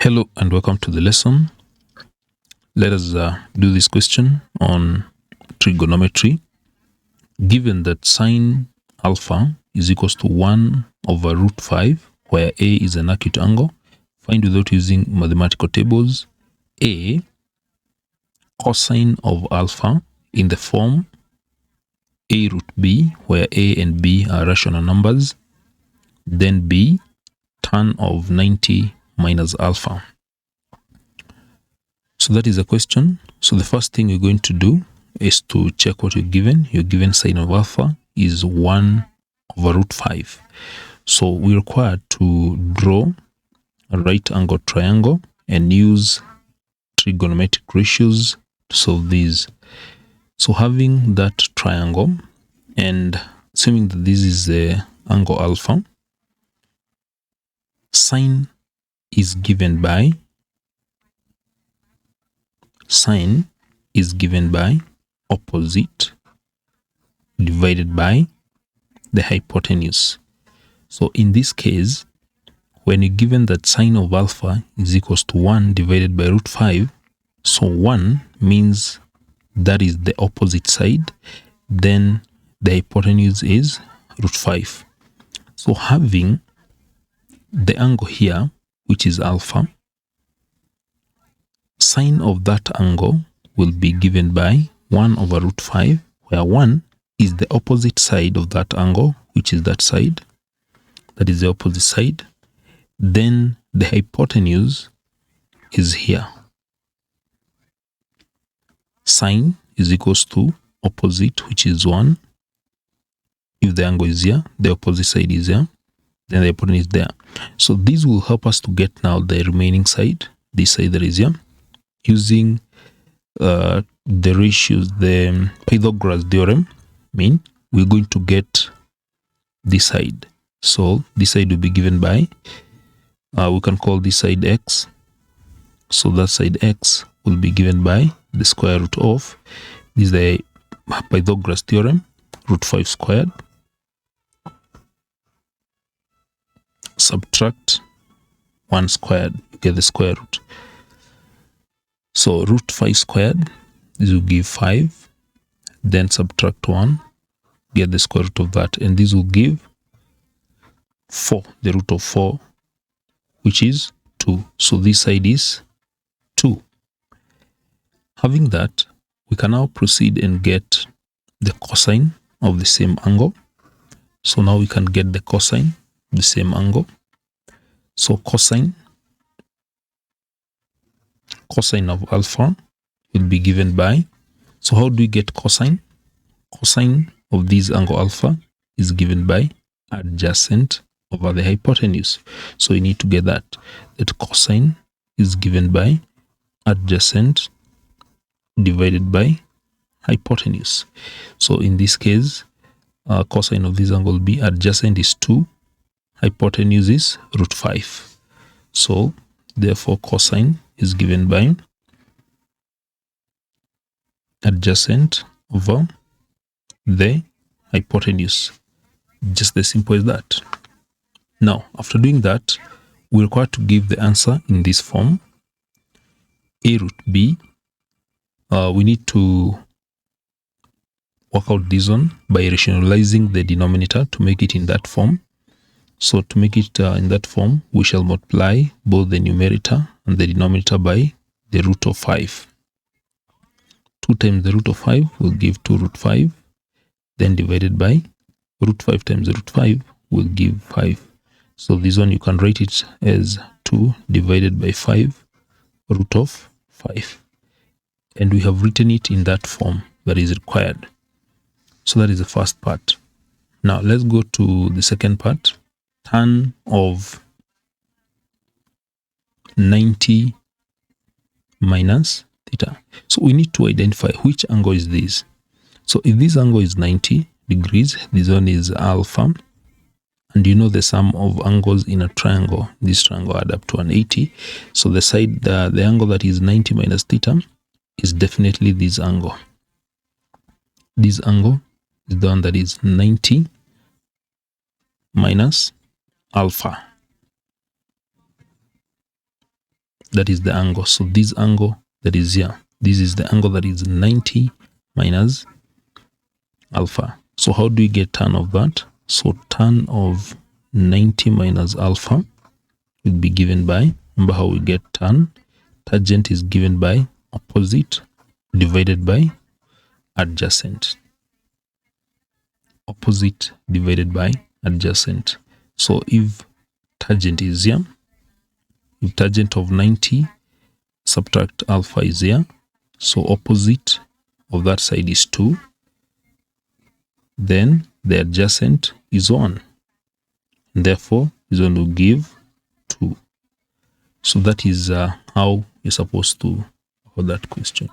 Hello and welcome to the lesson. Let us do this question on trigonometry. Given that sine alpha is equals to 1 over root 5, where A is an acute angle, find without using mathematical tables A cosine of alpha in the form A root B, where A and B are rational numbers, then B tan of 90 minus alpha. So that is a question. So the first thing you're going to do is to check what you're given. You're given sine of alpha is 1 over root 5. So we're required to draw a right angle triangle and use trigonometric ratios to solve these. So having that triangle and assuming that this is the angle alpha, sine is given by opposite divided by the hypotenuse. So in this case, when you're given that sine of alpha is equals to 1 divided by root 5, so 1 means that is the opposite side, then the hypotenuse is root 5. So having the angle here, which is alpha, sine of that angle will be given by 1 over root 5, where 1 is the opposite side of that angle, which is that side. That is the opposite side. Then the hypotenuse is here. Sine is equals to opposite, which is 1. If the angle is here, the opposite side is here, then the hypotenuse is there. So this will help us to get now the remaining side, this side that is here, using the ratios, the Pythagoras theorem. We're going to get this side. So this side will be given by, we can call this side x. So that side x will be given by the square root of, this is the Pythagoras theorem, root 5 squared. Subtract 1 squared, you get the square root. So root 5 squared, this will give 5, then subtract 1, get the square root of that, and this will give 4, the root of 4, which is 2. So this side is 2. Having that, we can now proceed and get the cosine of the same angle. So now we can get the cosine of the same angle. So cosine of alpha will be given by, so how do we get cosine? Cosine of this angle alpha is given by adjacent over the hypotenuse. So you need to get that cosine is given by adjacent divided by hypotenuse. So in this case, cosine of this angle will be adjacent is 2, hypotenuse is root 5. So therefore cosine is given by adjacent over the hypotenuse. Just as simple as that. Now, after doing that, we're required to give the answer in this form. A root B, we need to work out this one by rationalizing the denominator to make it in that form. So to make it in that form, we shall multiply both the numerator and the denominator by the root of 5. 2 times the root of 5 will give 2 root 5, then divided by root 5 times the root 5 will give 5. So this one you can write it as 2 divided by 5 root of 5. And we have written it in that form that is required. So that is the first part. Now let's go to the second part. Tan of 90 minus theta. So we need to identify which angle is this. So if this angle is 90 degrees, this one is alpha, and you know the sum of angles in a triangle, this triangle add up to an 80. So the side, the angle that is 90 minus theta is definitely this angle. This angle is the one that is 90 minus alpha. that is the angle. So this angle that is here, this is the angle that is 90 minus alpha. So how do we get tan of that? So tan of 90 minus alpha will be given by, remember how we get tan? Tangent is given by opposite divided by adjacent. Opposite divided by adjacent. So if tangent is here, if tangent of 90 subtract alpha is here, so opposite of that side is 2, then the adjacent is 1. Therefore, is going to give 2. So that is how you're supposed to hold that question.